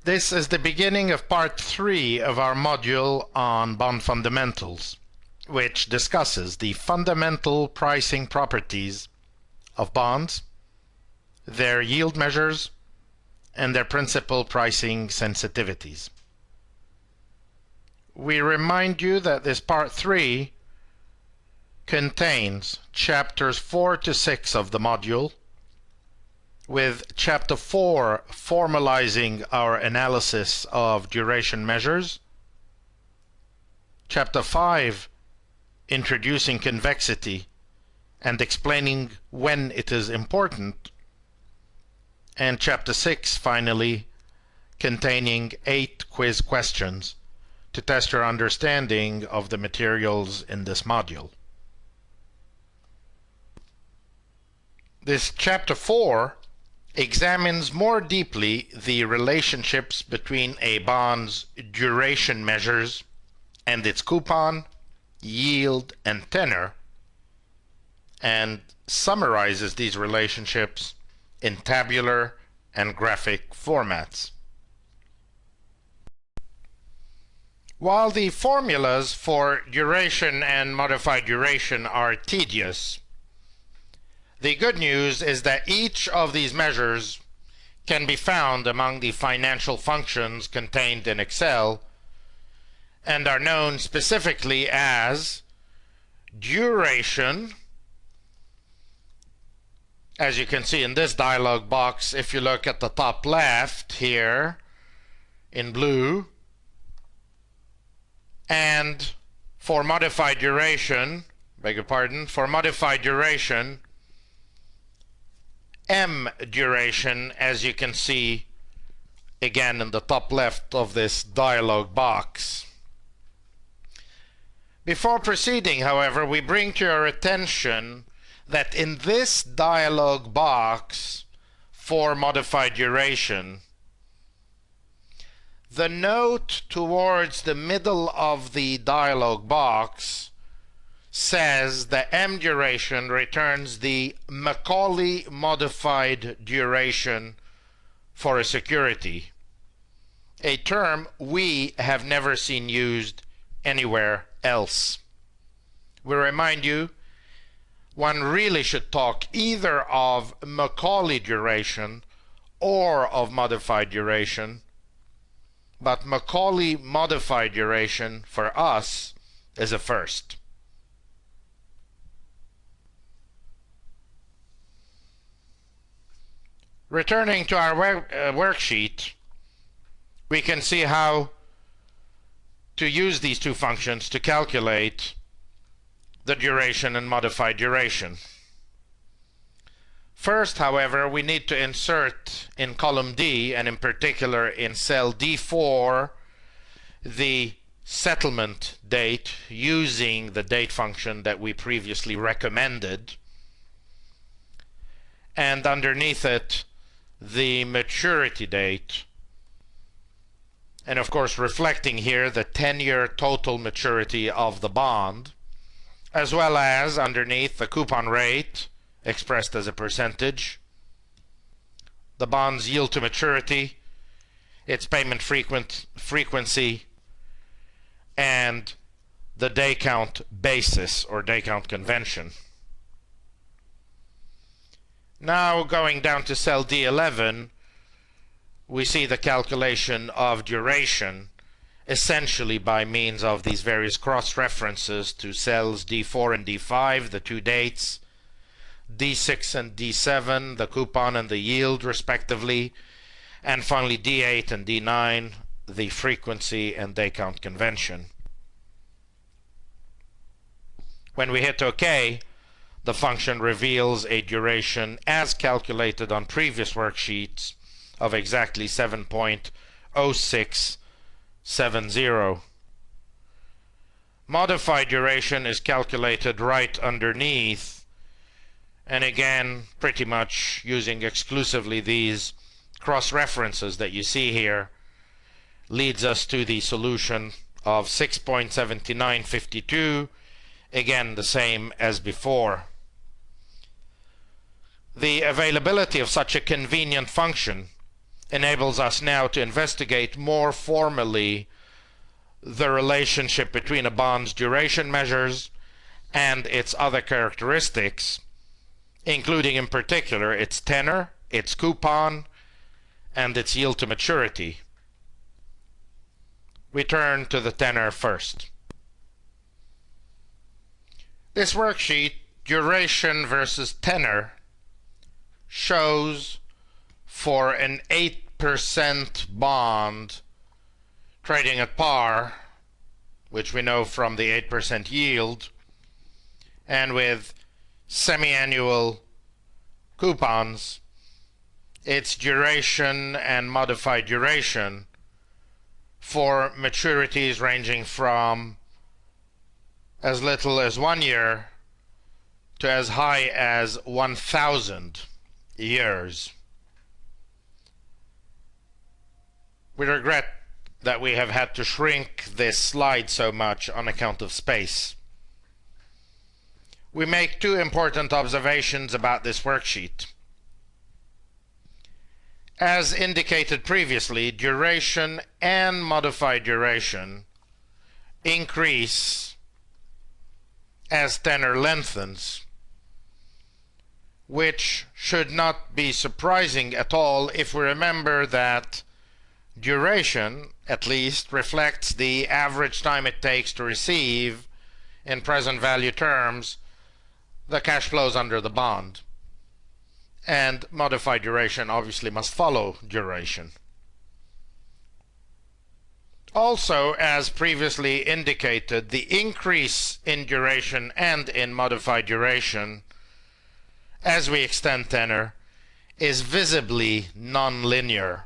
This is the beginning of part 3 of our module on bond fundamentals, which discusses the fundamental pricing properties of bonds, their yield measures, and their principal pricing sensitivities. We remind you that this part 3 contains chapters 4 to 6 of the module, with chapter 4 formalizing our analysis of duration measures, chapter 5 introducing convexity and explaining when it is important, and chapter 6 finally containing 8 quiz questions to test your understanding of the materials in this module. This chapter 4 examines more deeply the relationships between a bond's duration measures and its coupon, yield, and tenor, and summarizes these relationships in tabular and graphic formats. While the formulas for duration and modified duration are tedious, the good news is that each of these measures can be found among the financial functions contained in Excel and are known specifically as duration. As you can see in this dialog box, if you look at the top left here in blue, and for modified duration, for modified duration, M duration, as you can see again in the top left of this dialog box. Before proceeding, however, we bring to your attention that in this dialog box for modified duration, the note towards the middle of the dialog box says that M duration returns the Macaulay modified duration for a security, a term we have never seen used anywhere else. We remind you, one really should talk either of Macaulay duration or of modified duration, but Macaulay modified duration for us is a first. Returning to our worksheet, we can see how to use these two functions to calculate the duration and modified duration. First, however, we need to insert in column D, and in particular in cell D4, the settlement date using the date function that we previously recommended, and underneath it the maturity date, and of course reflecting here the 10-year total maturity of the bond, as well as underneath the coupon rate expressed as a percentage, the bond's yield to maturity, its payment frequency, and the day count basis or day count convention. Now going down to cell D11, we see the calculation of duration essentially by means of these various cross-references to cells D4 and D5, the two dates, D6 and D7, the coupon and the yield respectively, and finally D8 and D9, the frequency and day count convention. When we hit OK, the function reveals a duration as calculated on previous worksheets of exactly 7.0670. Modified duration is calculated right underneath, and again pretty much using exclusively these cross-references that you see here, leads us to the solution of 6.7952, again the same as before. The availability of such a convenient function enables us now to investigate more formally the relationship between a bond's duration measures and its other characteristics, including in particular its tenor, its coupon, and its yield to maturity. We turn to the tenor first. This worksheet, duration versus tenor, shows for an 8% bond trading at par, which we know from the 8% yield, and with semi-annual coupons, its duration and modified duration for maturities ranging from as little as 1 year to as high as 1,000 years. We regret that we have had to shrink this slide so much on account of space. We make two important observations about this worksheet. As indicated previously, duration and modified duration increase as tenor lengthens, which should not be surprising at all if we remember that duration, at least, reflects the average time it takes to receive, in present value terms, the cash flows under the bond. And modified duration obviously must follow duration. Also, as previously indicated, the increase in duration and in modified duration as we extend tenor is visibly nonlinear.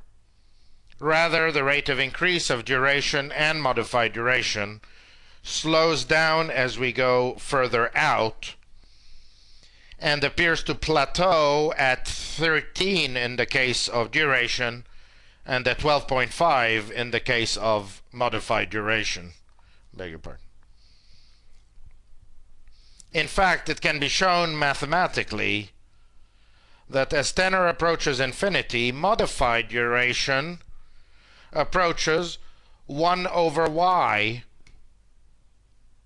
Rather, the rate of increase of duration and modified duration slows down as we go further out and appears to plateau at 13 in the case of duration and at 12.5 in the case of modified duration. Beg your pardon. In fact, it can be shown mathematically that as tenor approaches infinity, modified duration approaches 1 over y,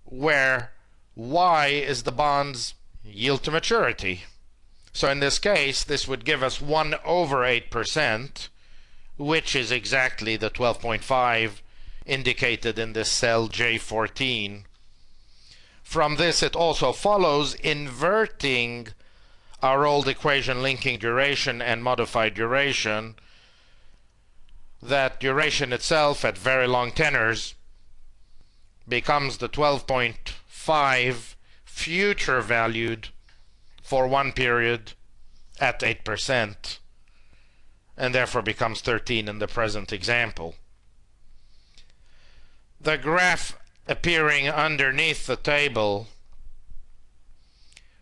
where y is the bond's yield to maturity. So in this case, this would give us 1 over 8%, which is exactly the 12.5 indicated in this cell J14. From this, it also follows, inverting our old equation linking duration and modified duration, that duration itself at very long tenors becomes the 12.5 future valued for one period at 8%, and therefore becomes 13 in the present example. The graph appearing underneath the table,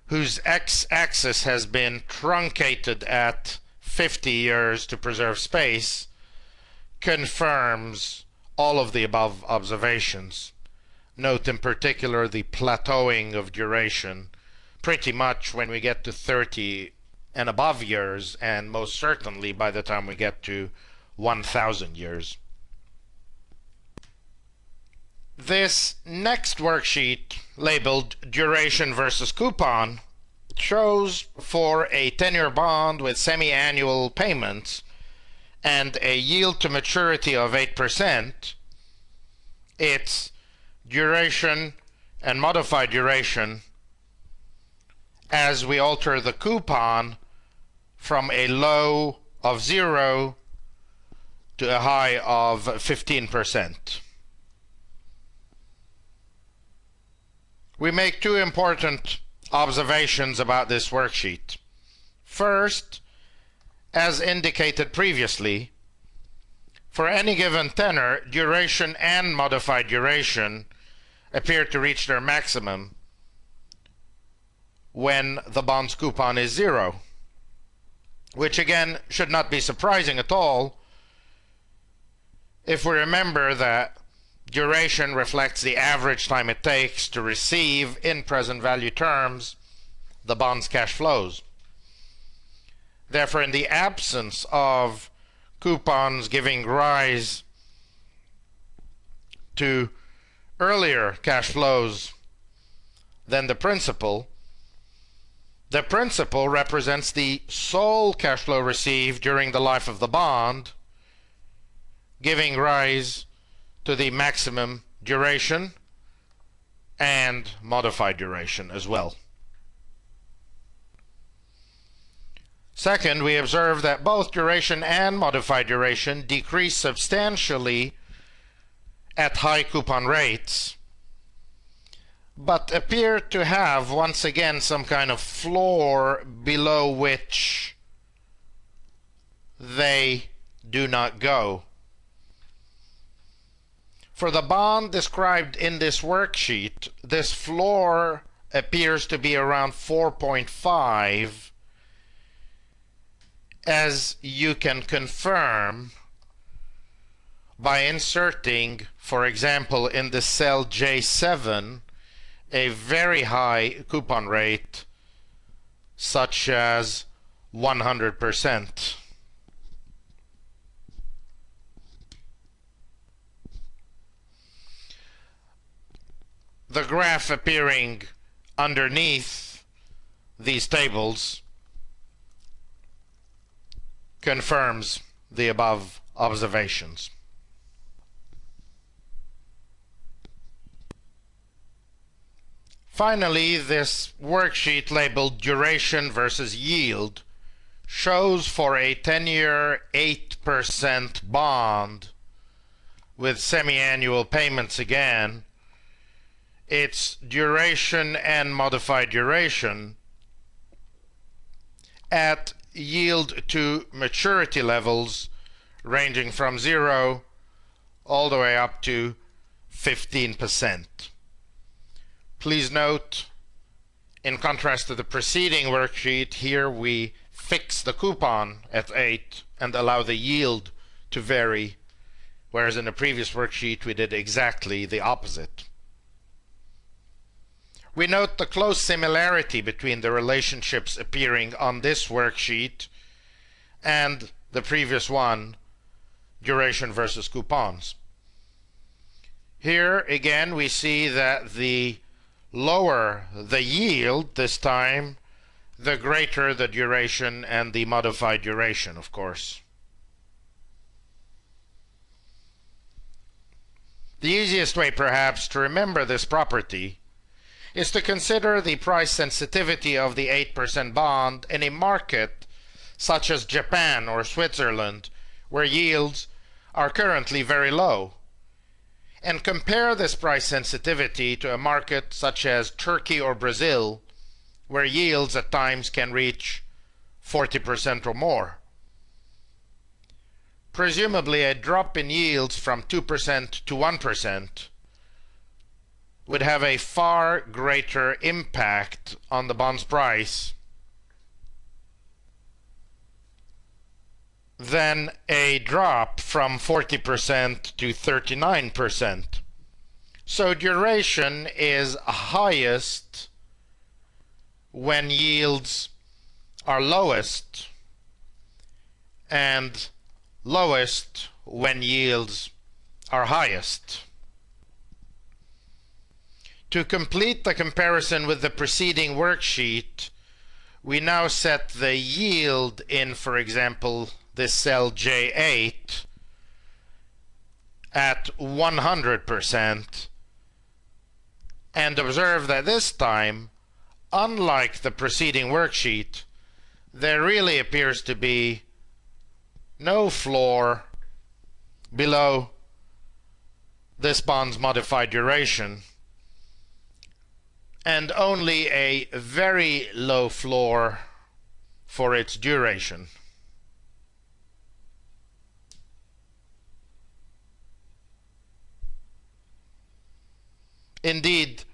whose x-axis has been truncated at 50 years to preserve space, confirms all of the above observations. Note in particular the plateauing of duration pretty much when we get to 30 and above years, and most certainly by the time we get to 1,000 years. This next worksheet, labeled Duration versus Coupon, shows for a 10-year bond with semi-annual payments and a yield to maturity of 8%, its duration and modified duration as we alter the coupon from a low of 0 to a high of 15%. We make two important observations about this worksheet. First, as indicated previously, for any given tenor, duration and modified duration appear to reach their maximum when the bond's coupon is 0, which again should not be surprising at all if we remember that duration reflects the average time it takes to receive, in present value terms, the bond's cash flows. Therefore, in the absence of coupons giving rise to earlier cash flows than the principal represents the sole cash flow received during the life of the bond, giving rise to the maximum duration and modified duration as well. Second, we observe that both duration and modified duration decrease substantially at high coupon rates, but appear to have once again some kind of floor below which they do not go. For the bond described in this worksheet, this floor appears to be around 4.5, as you can confirm by inserting, for example, in the cell J7, a very high coupon rate, such as 100%. The graph appearing underneath these tables confirms the above observations. Finally, this worksheet labeled duration versus yield shows for a 10-year 8% bond with semi-annual payments again, its duration and modified duration at yield to maturity levels ranging from 0 all the way up to 15%. Please note, in contrast to the preceding worksheet, here we fix the coupon at 8 and allow the yield to vary, whereas in the previous worksheet we did exactly the opposite. We note the close similarity between the relationships appearing on this worksheet and the previous one, duration versus coupons. Here again we see that the lower the yield this time, the greater the duration and the modified duration, of course. The easiest way perhaps to remember this property is to consider the price sensitivity of the 8% bond in a market such as Japan or Switzerland, where yields are currently very low, and compare this price sensitivity to a market such as Turkey or Brazil, where yields at times can reach 40% or more. Presumably, a drop in yields from 2% to 1% would have a far greater impact on the bond's price than a drop from 40% to 39%. So duration is highest when yields are lowest and lowest when yields are highest. To complete the comparison with the preceding worksheet, we now set the yield in, for example, this cell J8 at 100% and observe that this time, unlike the preceding worksheet, there really appears to be no floor below this bond's modified duration, and only a very low floor for its duration. Indeed,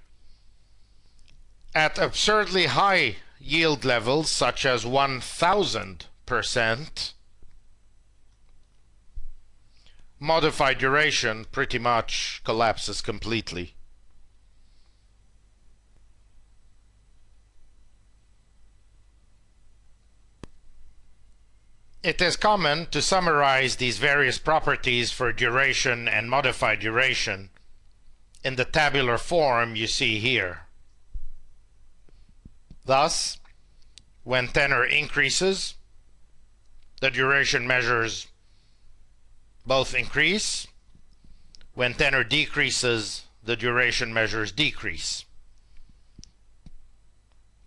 at absurdly high yield levels, such as 1000%, modified duration pretty much collapses completely. It is common to summarize these various properties for duration and modified duration in the tabular form you see here. Thus, when tenor increases, the duration measures both increase. When tenor decreases, the duration measures decrease.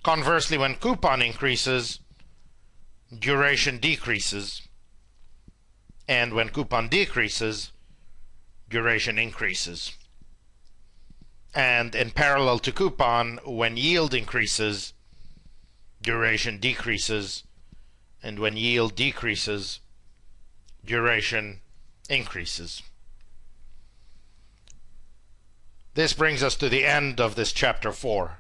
Conversely, when coupon increases, duration decreases. And when coupon decreases, duration increases. And in parallel to coupon, when yield increases, duration decreases. And when yield decreases, duration increases. This brings us to the end of this chapter 4.